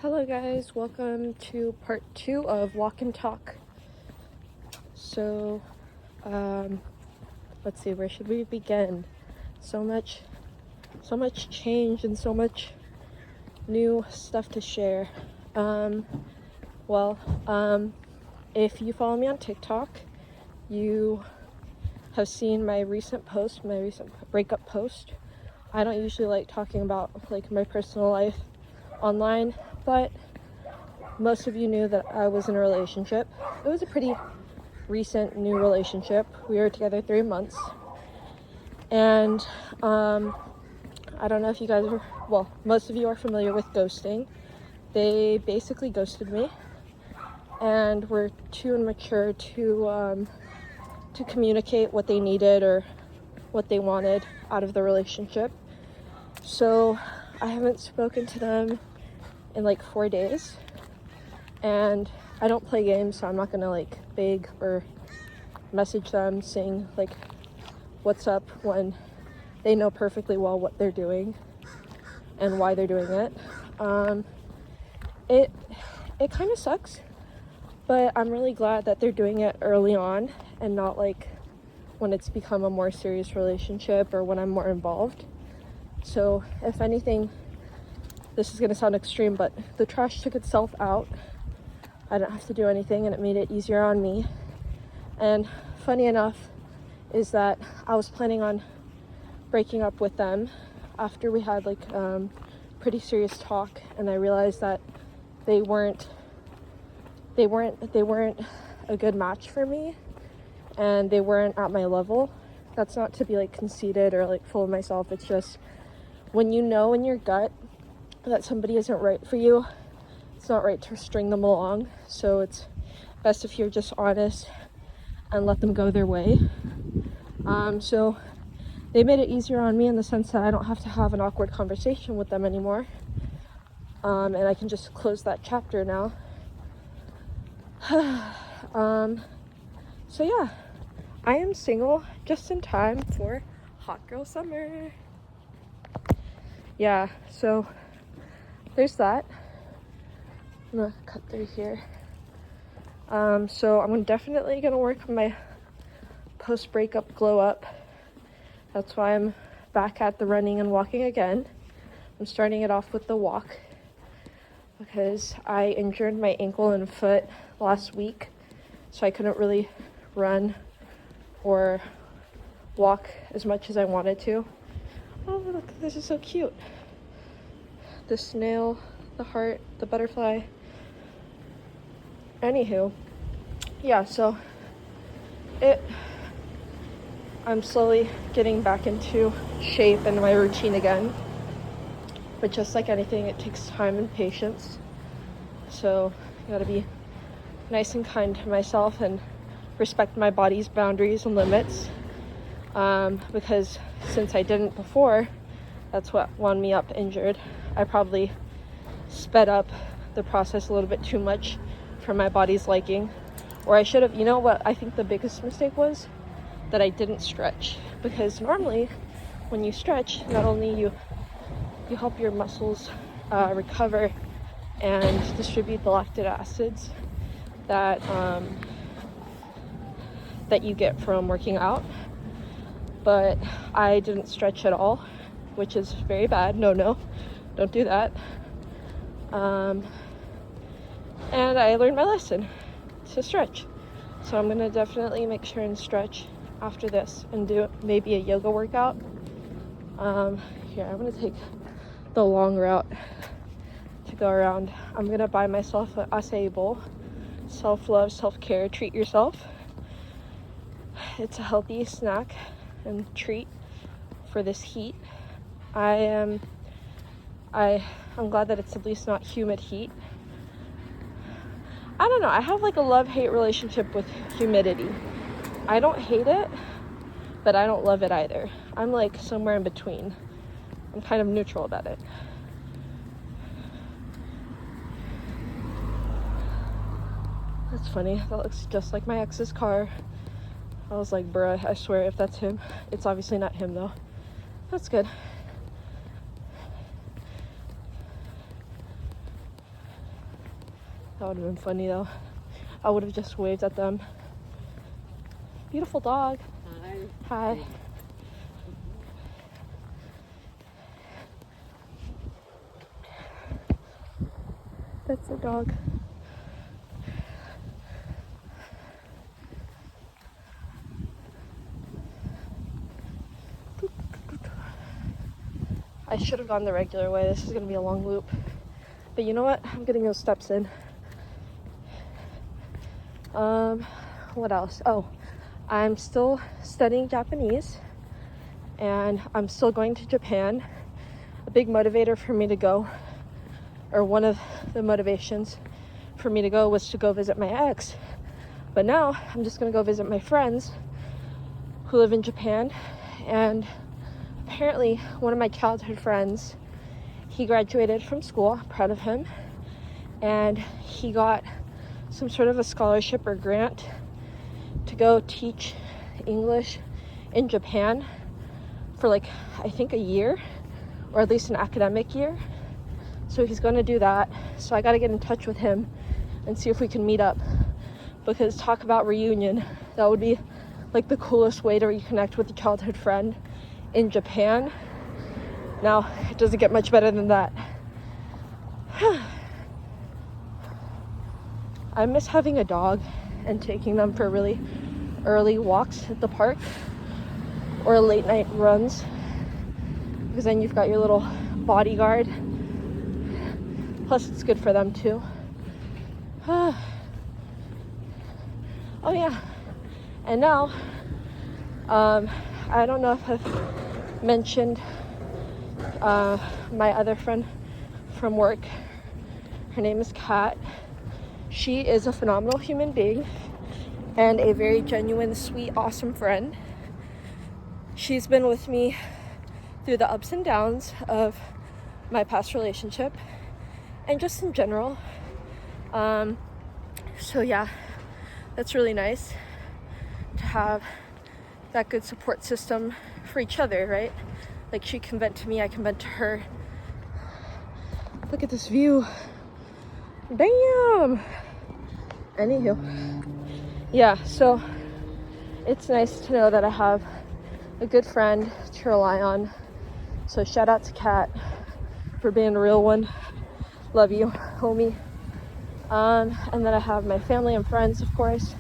Hello guys, welcome to part 2 of Walk and Talk. So, let's see, where should we begin? So much change and so much new stuff to share. If you follow me on TikTok, you have seen my recent breakup post. I don't usually like talking about my personal life online, but most of you knew that I was in a relationship. It was a pretty recent new relationship. We were together 3 months, and I don't know if you guys most of you are familiar with ghosting. They basically ghosted me and were too immature to communicate what they needed or what they wanted out of the relationship. So I haven't spoken to them in 4 days, and I don't play games, so I'm not gonna beg or message them saying what's up when they know perfectly well what they're doing and why they're doing it. It kind of sucks, but I'm really glad that they're doing it early on and not when it's become a more serious relationship or when I'm more involved. So if anything, this is gonna sound extreme, but the trash took itself out. I don't have to do anything, and it made it easier on me. And funny enough is that I was planning on breaking up with them after we had pretty serious talk, and I realized that they weren't a good match for me, and they weren't at my level. That's not to be conceited or full of myself. It's just when you know in your gut that somebody isn't right for you, it's not right to string them along. So it's best if you're just honest and let them go their way. So they made it easier on me in the sense that I don't have to have an awkward conversation with them anymore. And I can just close that chapter now. So yeah, I am single just in time for hot girl summer. Yeah, so there's that. I'm gonna cut through here. So I'm definitely gonna work on my post-breakup glow up. That's why I'm back at the running and walking again. I'm starting it off with the walk because I injured my ankle and foot last week, so I couldn't really run or walk as much as I wanted to. Oh, look, this is so cute. The snail, the heart, the butterfly. Anywho, yeah, so I'm slowly getting back into shape and my routine again. But just like anything, it takes time and patience. So I gotta be nice and kind to myself and respect my body's boundaries and limits. Because since I didn't before, that's what wound me up injured. I probably sped up the process a little bit too much for my body's liking. Or I should have, you know what I think the biggest mistake was? That I didn't stretch. Because normally when you stretch, not only you help your muscles recover and distribute the lactic acids that you get from working out, but I didn't stretch at all, which is very bad. No, don't do that. And I learned my lesson to stretch. So I'm gonna definitely make sure and stretch after this and do maybe a yoga workout. Here, I'm gonna take the long route to go around. I'm gonna buy myself an acai bowl. Self-love, self-care, treat yourself. It's a healthy snack and treat for this heat. I'm glad that it's at least not humid heat. I don't know, I have a love-hate relationship with humidity. I don't hate it, but I don't love it either. I'm somewhere in between. I'm kind of neutral about it. That's funny. That looks just like my ex's car. I was like, bruh, I swear if that's him. It's obviously not him though. That's good. That would have been funny though. I would have just waved at them. Beautiful dog. Hi. Hi. That's a dog. I should have gone the regular way. This is gonna be a long loop. But you know what? I'm getting those steps in. What else? Oh, I'm still studying Japanese and I'm still going to Japan. A big motivator for me to go, or one of the motivations for me to go, was to go visit my ex. But now I'm just gonna go visit my friends who live in Japan. And apparently one of my childhood friends, he graduated from school, proud of him, and he got some sort of a scholarship or grant to go teach English in Japan for like, I think a year, or at least an academic year. So he's gonna do that. So I gotta get in touch with him and see if we can meet up, because talk about reunion, that would be like the coolest way to reconnect with a childhood friend in Japan. Now, it doesn't get much better than that. I miss having a dog and taking them for really early walks at the park or late night runs, because then you've got your little bodyguard. Plus it's good for them too. Oh yeah, and now I don't know if I've mentioned my other friend from work. Her name is Kat. She is a phenomenal human being and a very genuine, sweet, awesome friend. She's been with me through the ups and downs of my past relationship and just in general. So yeah, that's really nice to have that good support system for each other, right? Like, she can vent to me, I can vent to her. Look at this view. Damn! Anywho. Yeah, so it's nice to know that I have a good friend to rely on. So shout out to Kat for being a real one. Love you, homie. And then I have my family and friends, of course,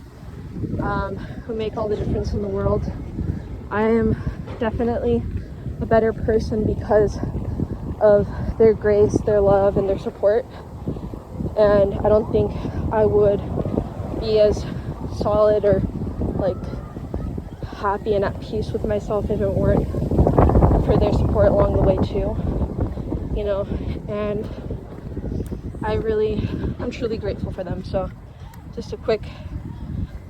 who make all the difference in the world. I am definitely a better person because of their grace, their love, and their support. And I don't think I would be as solid or like happy and at peace with myself if it weren't for their support along the way too, you know. And I'm truly grateful for them. So just a quick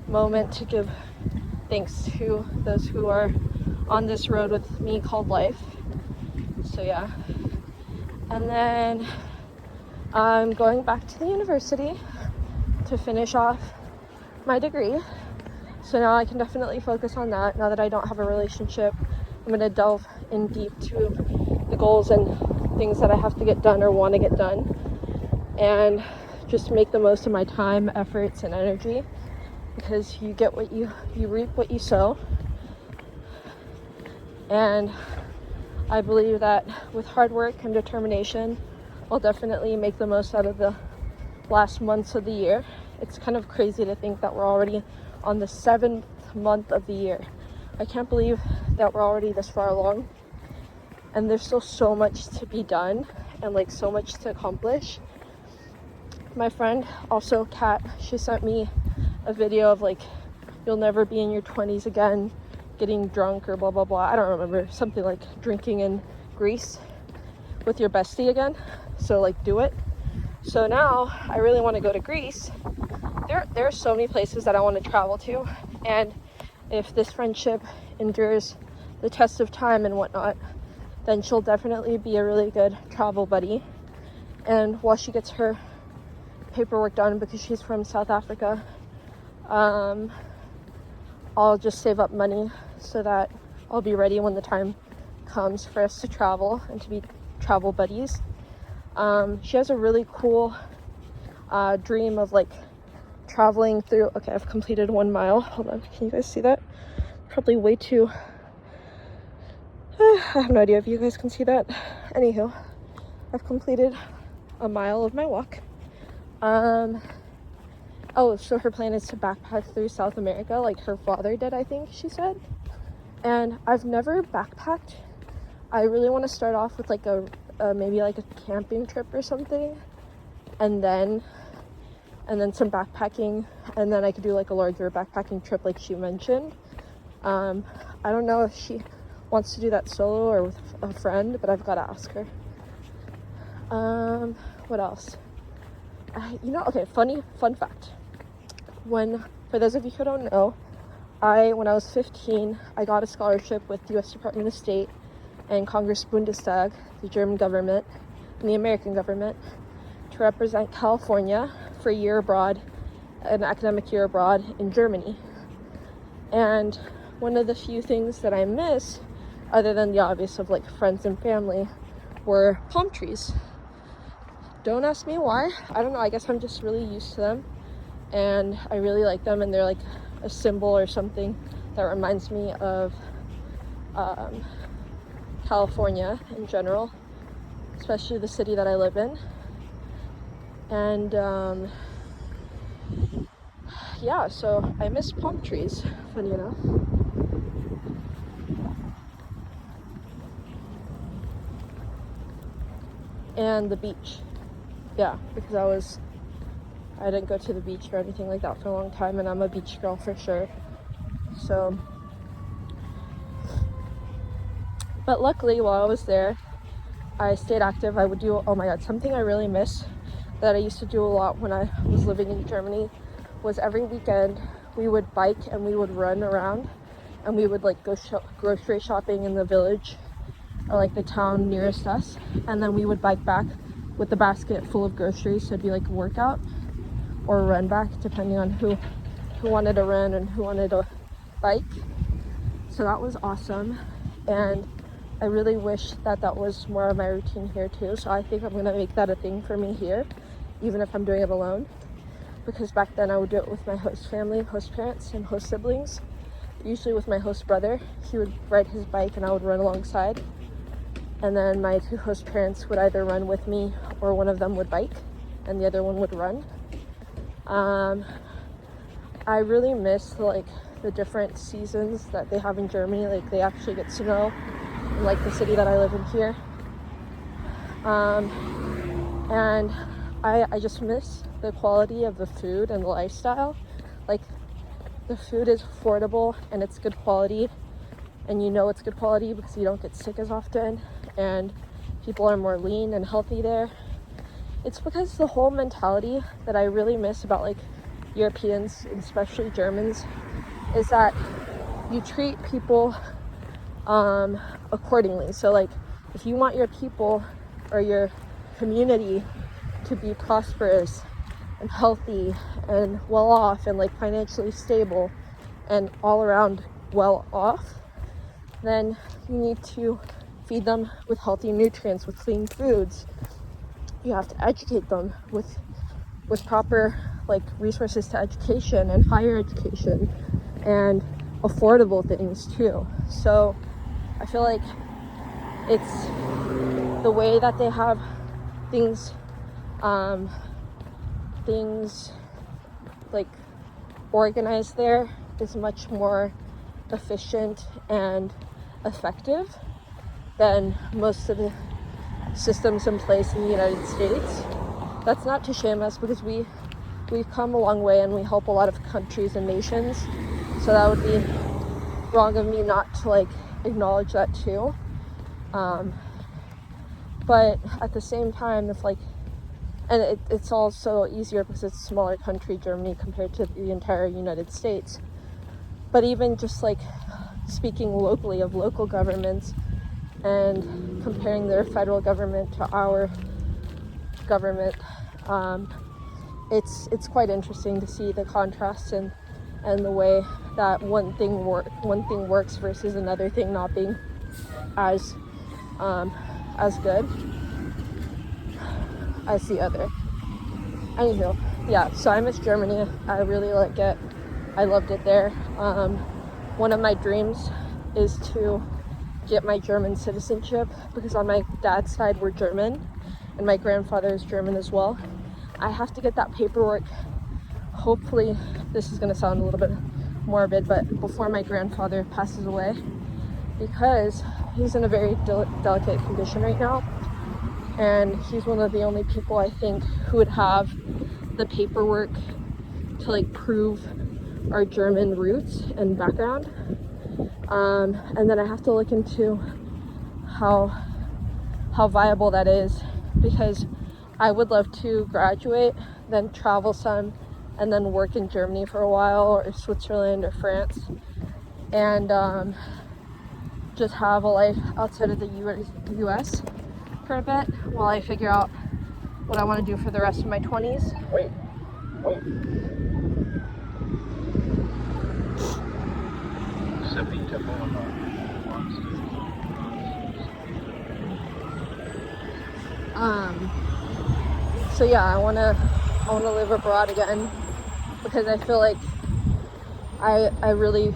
moment to give thanks to those who are on this road with me called life. So yeah, and then I'm going back to the university to finish off my degree. So now I can definitely focus on that. Now that I don't have a relationship, I'm going to delve in deep to the goals and things that I have to get done or want to get done, and just make the most of my time, efforts, and energy, because you get what you reap what you sow. And I believe that with hard work and determination, I'll definitely make the most out of the last months of the year. It's kind of crazy to think that we're already on the 7th month of the year. I can't believe that we're already this far along, and there's still so much to be done and like so much to accomplish. My friend, also Kat, she sent me a video of like, you'll never be in your 20s again, getting drunk or blah blah blah. I don't remember, something like drinking in Greece with your bestie again. So like, do it. So now I really want to go to Greece. There are so many places that I want to travel to, and if this friendship endures the test of time and whatnot, then she'll definitely be a really good travel buddy. And while she gets her paperwork done, because she's from South Africa, I'll just save up money so that I'll be ready when the time comes for us to travel and to be travel buddies. She has a really cool dream of like traveling through. Okay, I've completed 1 mile. Hold on, can you guys see that? Probably way too I have no idea if you guys can see that. Anywho, I've completed 1 mile of my walk. Oh, so her plan is to backpack through South America like her father did, I think she said. And I've never backpacked. I really want to start off with like a maybe like a camping trip or something, and then some backpacking, and then I could do like a larger backpacking trip like she mentioned. I don't know if she wants to do that solo or with a friend, but I've got to ask her. What else? Okay, fun fact. For those of you who don't know, when I was 15, I got a scholarship with the U.S. Department of State and Congress Bundestag, the German government, and the American government, to represent California for a year abroad, an academic year abroad in Germany. And one of the few things that I miss, other than the obvious of like friends and family, were palm trees. Don't ask me why. I don't know. I guess I'm just really used to them, and I really like them, and they're like a symbol or something that reminds me of California in general, especially the city that I live in. And yeah, so I miss palm trees, funny enough. And the beach. Yeah, because I didn't go to the beach or anything like that for a long time, and I'm a beach girl for sure. So, but luckily while I was there, I stayed active. I would do, oh my god, something I really miss that I used to do a lot when I was living in Germany was every weekend we would bike and we would run around, and we would like go grocery shopping in the village or like the town nearest us, and then we would bike back with the basket full of groceries. So it'd be like a workout or a run back, depending on who wanted to run and who wanted to bike. So that was awesome, and I really wish that was more of my routine here too. So I think I'm gonna make that a thing for me here, even if I'm doing it alone, because back then I would do it with my host family, host parents, and host siblings. Usually with my host brother, he would ride his bike and I would run alongside, and then my 2 host parents would either run with me or one of them would bike and the other one would run. I really miss like the different seasons that they have in Germany. Like they actually get snow in like the city that I live in here. And I just miss the quality of the food and the lifestyle. Like the food is affordable and it's good quality, and you know it's good quality because you don't get sick as often, and people are more lean and healthy there. It's because the whole mentality that I really miss about like Europeans, especially Germans, is that you treat people accordingly. So like if you want your people or your community to be prosperous and healthy and well off and like financially stable and all around well off, then you need to feed them with healthy nutrients, with clean foods. You have to educate them with proper like resources to education and higher education and affordable things too. So I feel like it's the way that they have things like organized there is much more efficient and effective than most of the systems in place in the United States. That's not to shame us, because we've come a long way and we help a lot of countries and nations. So that would be wrong of me not to like acknowledge that too. But at the same time, if like, and it's also easier because it's a smaller country, Germany, compared to the entire United States. But even just like speaking locally of local governments and comparing their federal government to our government, it's quite interesting to see the contrast and the way that one thing works versus another thing not being as good as the other. Anywho, yeah, so I miss Germany. I really like it. I loved it there. One of my dreams is to get my German citizenship because on my dad's side we're German and my grandfather is German as well. I have to get that paperwork. Hopefully, this is going to sound a little bit morbid, but before my grandfather passes away, because he's in a very delicate condition right now, and he's one of the only people I think who would have the paperwork to like prove our German roots and background. And then I have to look into how viable that is, because I would love to graduate, then travel some, and then work in Germany for a while, or Switzerland or France, and just have a life outside of the US for a bit while I figure out what I want to do for the rest of my 20s. Wait. So yeah, I wanna live abroad again, because I feel like I really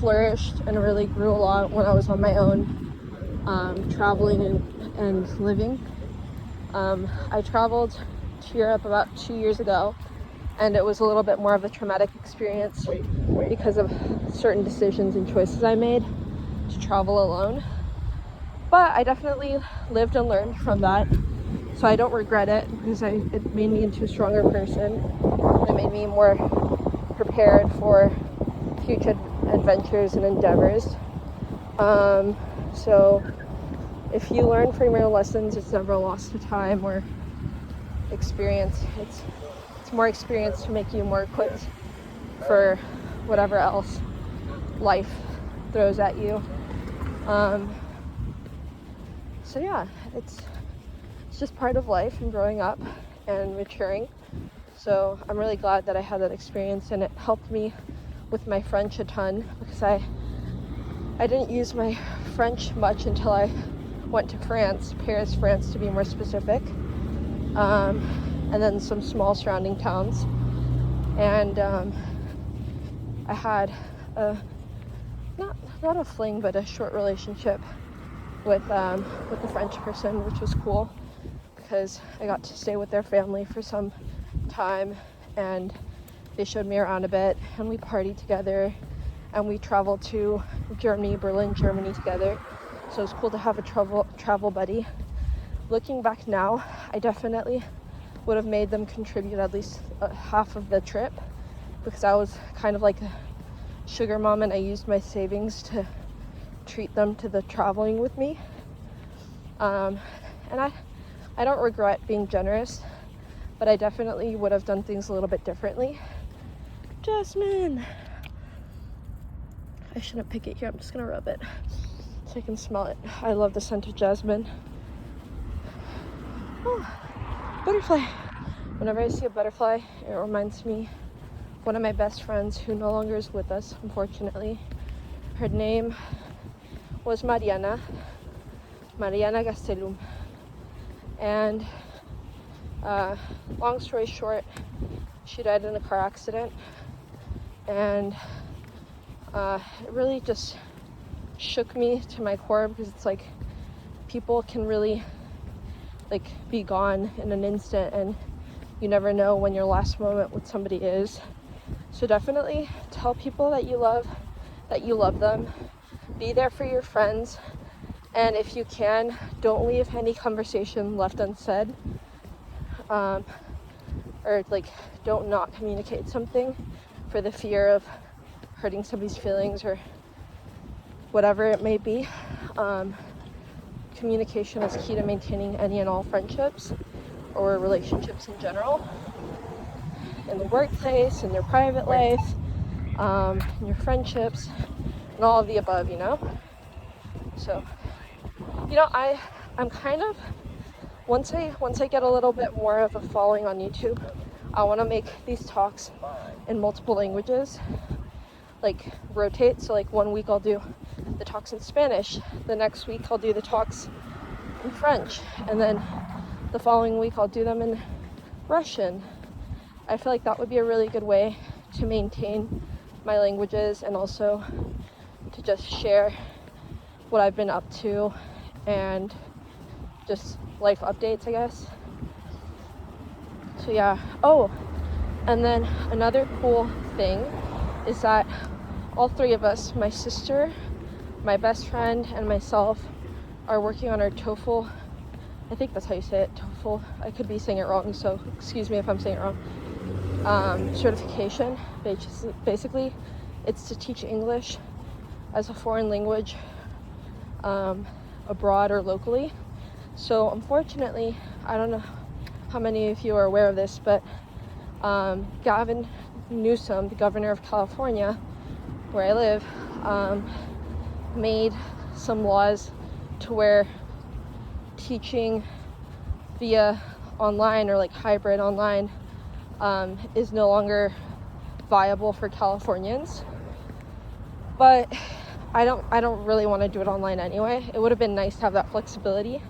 flourished and really grew a lot when I was on my own, traveling and living. I traveled to Europe about 2 years ago, and it was a little bit more of a traumatic experience because of certain decisions and choices I made to travel alone. But I definitely lived and learned from that, so I don't regret it, because it made me into a stronger person. It made me more prepared for future adventures and endeavors. So if you learn from your lessons, it's never a loss of time or experience. It's more experience to make you more equipped for whatever else life throws at you. So yeah, it's just part of life and growing up and maturing. So I'm really glad that I had that experience, and it helped me with my French a ton, because I didn't use my French much until I went to France, Paris, France to be more specific, and then some small surrounding towns. And I had not a fling, but a short relationship with the French person, which was cool, because I got to stay with their family for some time, and they showed me around a bit, and we partied together, and we traveled to Germany, Berlin, Germany together. So it was cool to have a travel buddy. Looking back now, I definitely would have made them contribute at least half of the trip, because I was kind of like a sugar mom, and I used my savings to treat them to the traveling with me. And I don't regret being generous, but I definitely would have done things a little bit differently. Jasmine! I shouldn't pick it here, I'm just gonna rub it so I can smell it. I love the scent of jasmine. Oh, butterfly. Whenever I see a butterfly, it reminds me of one of my best friends who no longer is with us, unfortunately. Her name was Mariana Gastelum. And long story short, she died in a car accident, and it really just shook me to my core, because it's like people can really like be gone in an instant, and you never know when your last moment with somebody is. So definitely tell people that you love them, be there for your friends, and if you can, don't leave any conversation left unsaid, or like don't not communicate something for the fear of hurting somebody's feelings or whatever it may be. Communication is key to maintaining any and all friendships or relationships in general, in the workplace, in your private life, in your friendships, and all of the above, you know. So, you know, I'm kind of, once I get a little bit more of a following on YouTube, I want to make these talks in multiple languages, like rotate. So like 1 week I'll do the talks in Spanish, the next week I'll do the talks in French, and then the following week I'll do them in Russian. I feel like that would be a really good way to maintain my languages and also to just share what I've been up to and just life updates, I guess. So yeah. Oh, and then another cool thing is that all three of us, my sister, my best friend, and myself, are working on our TOEFL. I think that's how you say it, TOEFL. I could be saying it wrong, so excuse me if I'm saying it wrong. Certification. Basically, it's to teach English as a foreign language abroad or locally. So unfortunately, I don't know how many of you are aware of this, but Gavin Newsom, the governor of California, where I live, made some laws to where teaching via online or like hybrid online is no longer viable for Californians. But I don't really want to do it online anyway. It would have been nice to have that flexibility.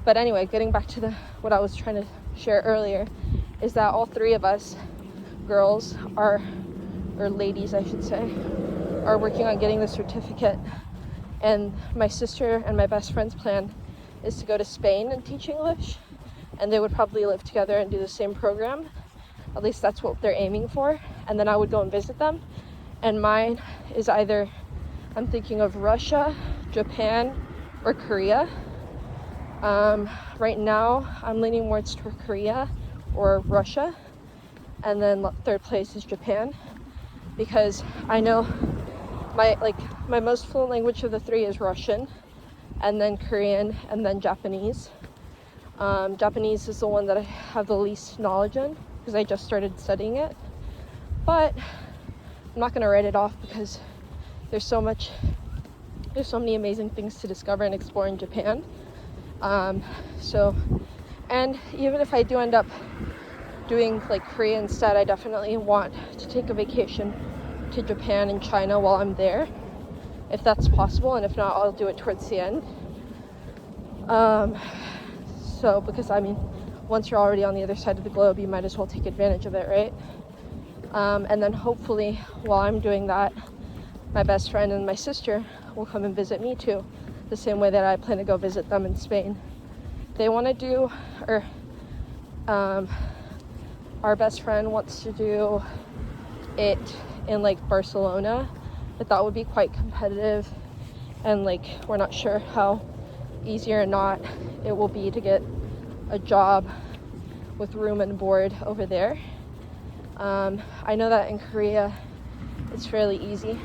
But anyway, getting back to what I was trying to share earlier, is that all three of us girls or ladies I should say, are working on getting the certificate. And my sister and my best friend's plan is to go to Spain and teach English, and they would probably live together and do the same program. At least that's what they're aiming for. And then I would go and visit them. And mine is either, I'm thinking of Russia, Japan, or Korea. Right now I'm leaning more toward Korea or Russia, and then third place is Japan, because I know my most fluent language of the three is Russian, and then Korean, and then Japanese. Japanese is the one that I have the least knowledge in because I just started studying it, but I'm not going to write it off because there's so many amazing things to discover and explore in Japan. And even if I do end up doing like Korea instead, I definitely want to take a vacation to Japan and China while I'm there, if that's possible, and if not, I'll do it towards the end. So because I mean, once you're already on the other side of the globe, you might as well take advantage of it, right? And then hopefully while I'm doing that, my best friend and my sister will come and visit me too, the same way that I plan to go visit them in Spain. They want to do, or our best friend wants to do it in like Barcelona, but that would be quite competitive, and like we're not sure how easy or not it will be to get a job with room and board over there. I know that in Korea it's fairly easy,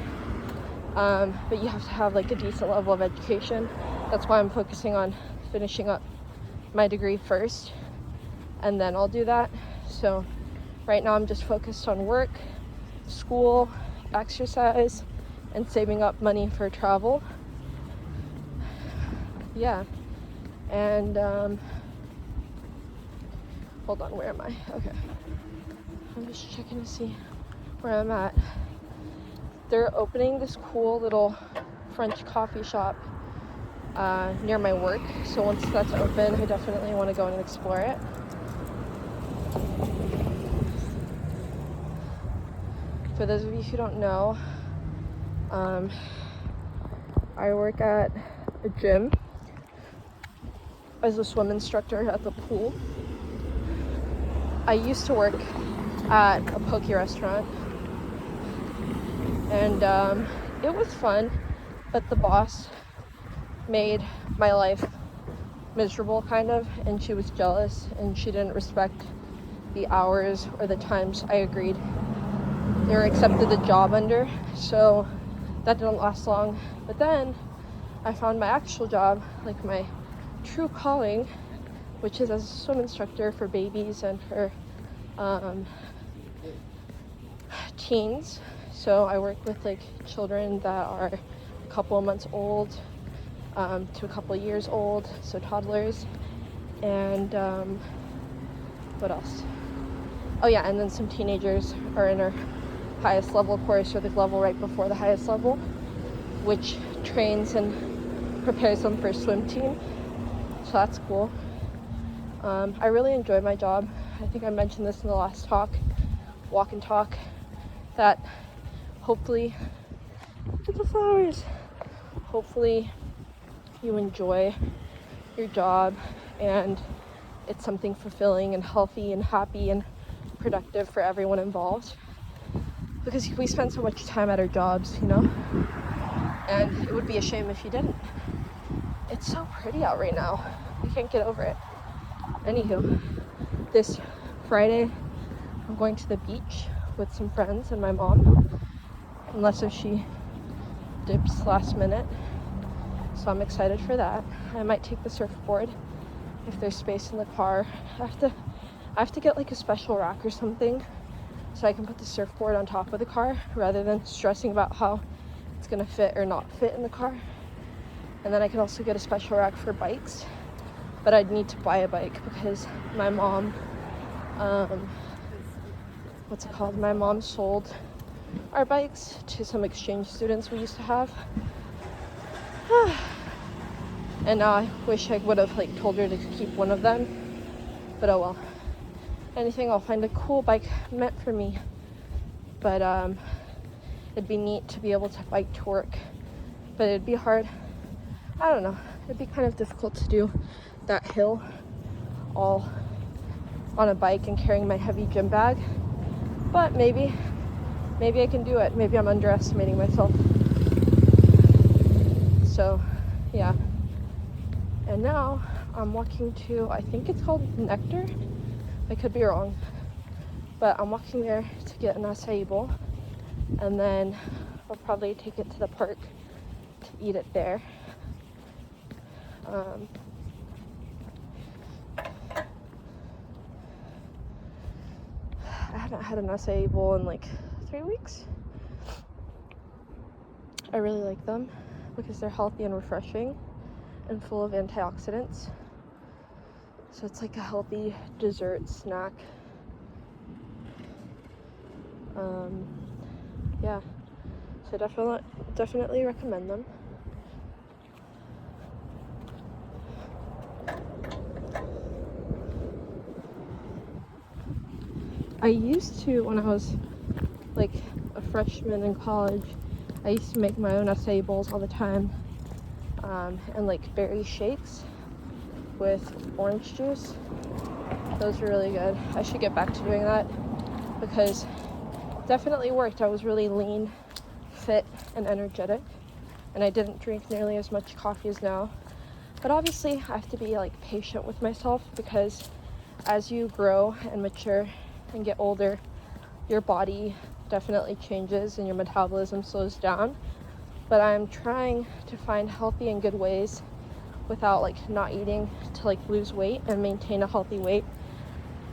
but you have to have like a decent level of education. That's why I'm focusing on finishing up my degree first, and then I'll do that. So right now I'm just focused on work, school, exercise, and saving up money for travel. Yeah. And hold on, where am I? Okay, I'm just checking to see where I'm at. They're opening this cool little French coffee shop near my work, so once that's open, I definitely want to go and explore it. For those of you who don't know, I work at a gym as a swim instructor at the pool. I used to work at a poke restaurant, and it was fun, but the boss made my life miserable kind of, and she was jealous, and she didn't respect the hours or the times I agreed or accepted the job under, so that didn't last long. But then I found my actual job, like my true calling, which is as a swim instructor for babies and for teens. So I work with like children that are a couple of months old to a couple of years old, so toddlers, and what else? Oh yeah, and then some teenagers are in our highest level course, or the level right before the highest level, which trains and prepares them for a swim team. So that's cool. I really enjoy my job. I think I mentioned this in the last walk and talk, that hopefully, look at the flowers, hopefully you enjoy your job and it's something fulfilling and healthy and happy and productive for everyone involved, because we spend so much time at our jobs, you know, and it would be a shame if you didn't. It's so pretty out right now. I can't get over it. Anywho, this Friday I'm going to the beach with some friends and my mom, unless if she dips last minute, so I'm excited for that. I might take the surfboard if there's space in the car. I have to get like a special rack or something so I can put the surfboard on top of the car rather than stressing about how it's gonna fit or not fit in the car. And then I can also get a special rack for bikes, but I'd need to buy a bike because my mom, my mom sold our bikes to some exchange students we used to have. And now I wish I would have like told her to keep one of them, but oh well. Anything, I'll find a cool bike meant for me. But it'd be neat to be able to bike to work, but it'd be hard. I don't know, it'd be kind of difficult to do that hill all on a bike and carrying my heavy gym bag, but maybe I can do it. Maybe I'm underestimating myself. So yeah, and now I'm walking to, I think it's called Nectar, I could be wrong, but I'm walking there to get an acai bowl, and then I'll probably take it to the park to eat it there. I haven't had an acai bowl in like 3 weeks. I really like them because they're healthy and refreshing and full of antioxidants. So it's like a healthy dessert snack. Yeah, so definitely recommend them. I used to, when I was like a freshman in college, I used to make my own acai bowls all the time, and like berry shakes with orange juice. Those were really good. I should get back to doing that because it definitely worked. I was really lean, fit, and energetic, and I didn't drink nearly as much coffee as now. But obviously I have to be like patient with myself because as you grow and mature and get older, your body definitely changes and your metabolism slows down. But I'm trying to find healthy and good ways without like not eating to like lose weight and maintain a healthy weight.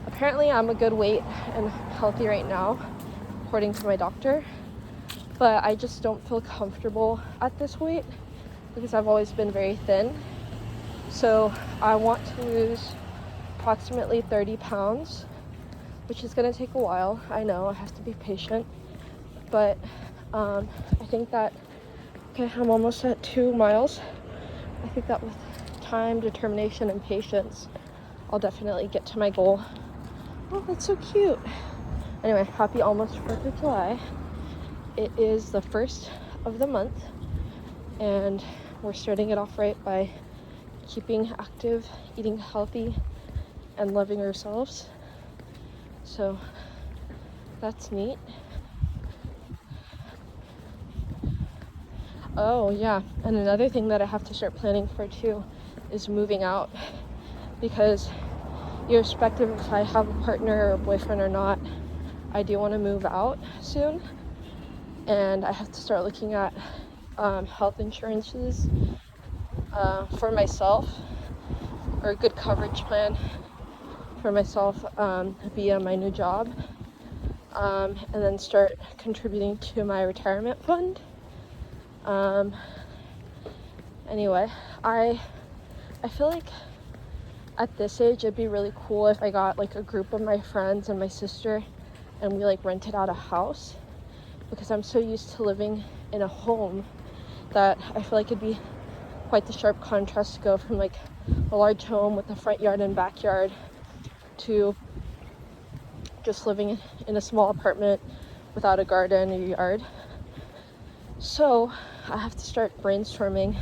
Apparently I'm a good weight and healthy right now, according to my doctor, but I just don't feel comfortable at this weight because I've always been very thin. So I want to lose approximately 30 pounds, which is going to take a while. I know I have to be patient, but I think that, okay, I'm almost at 2 miles. I think that with time, determination, and patience, I'll definitely get to my goal. Oh, that's so cute. Anyway, happy almost 4th of July. It is the first of the month, and we're starting it off right by keeping active, eating healthy, and loving ourselves. So that's neat. Oh yeah, and another thing that I have to start planning for too is moving out, because irrespective if I have a partner or a boyfriend or not, I do want to move out soon, and I have to start looking at health insurances for myself, or a good coverage plan for myself via my new job, and then start contributing to my retirement fund. Anyway, I feel like at this age it'd be really cool if I got like a group of my friends and my sister and we like rented out a house, because I'm so used to living in a home that I feel like it'd be quite the sharp contrast to go from like a large home with a front yard and backyard to just living in a small apartment without a garden or yard. So I have to start brainstorming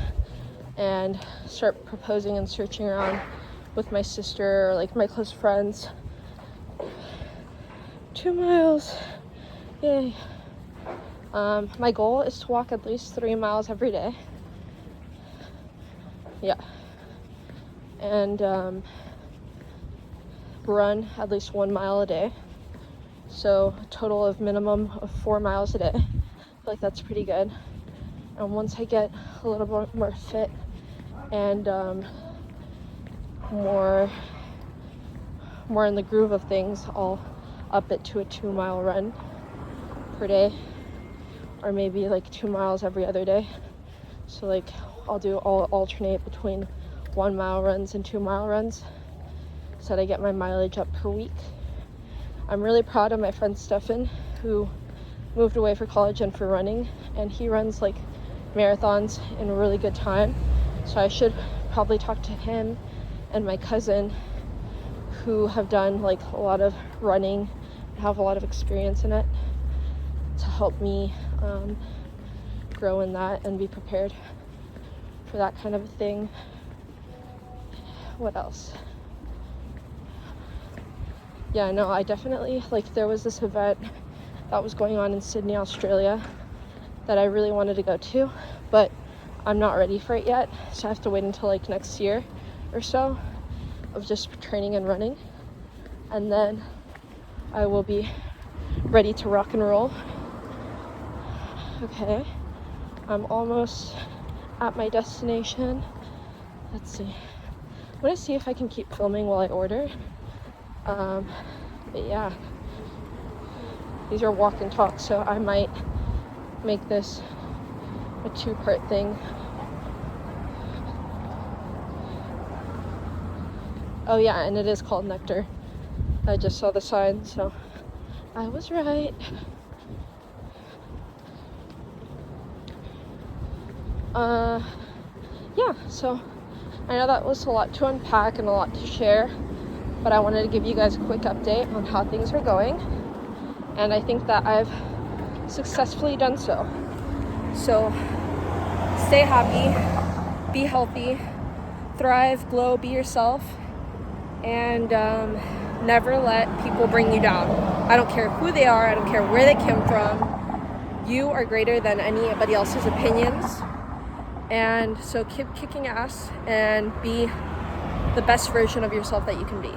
and start proposing and searching around with my sister or like my close friends. 2 miles, yay. My goal is to walk at least 3 miles every day. Yeah. And run at least 1 mile a day. So a total of minimum of 4 miles a day. I feel like that's pretty good. And once I get a little bit more fit and more in the groove of things, I'll up it to a 2 mile run per day, or maybe like 2 miles every other day. So like I'll alternate between 1 mile runs and 2 mile runs so that I get my mileage up per week. I'm really proud of my friend Stefan, who moved away for college and for running, and he runs like marathons in a really good time. So I should probably talk to him and my cousin, who have done like a lot of running, have a lot of experience in it, to help me grow in that and be prepared for that kind of a thing. What else? Yeah, no, I definitely, like, there was this event that was going on in Sydney, Australia, that I really wanted to go to, but I'm not ready for it yet, so I have to wait until like next year or so of just training and running, and then I will be ready to rock and roll. Okay, I'm almost at my destination. Let's see. I'm gonna see if I can keep filming while I order. But yeah, these are walk and talk, so I might make this a 2-part thing. Oh yeah, and it is called Nectar. I just saw the sign, so I was right. Yeah, so I know that was a lot to unpack and a lot to share, but I wanted to give you guys a quick update on how things are going, and I think that I've successfully done so. So stay happy, be healthy, thrive, glow, be yourself, and never let people bring you down. I don't care who they are, I don't care where they came from. You are greater than anybody else's opinions. And so keep kicking ass and be the best version of yourself that you can be.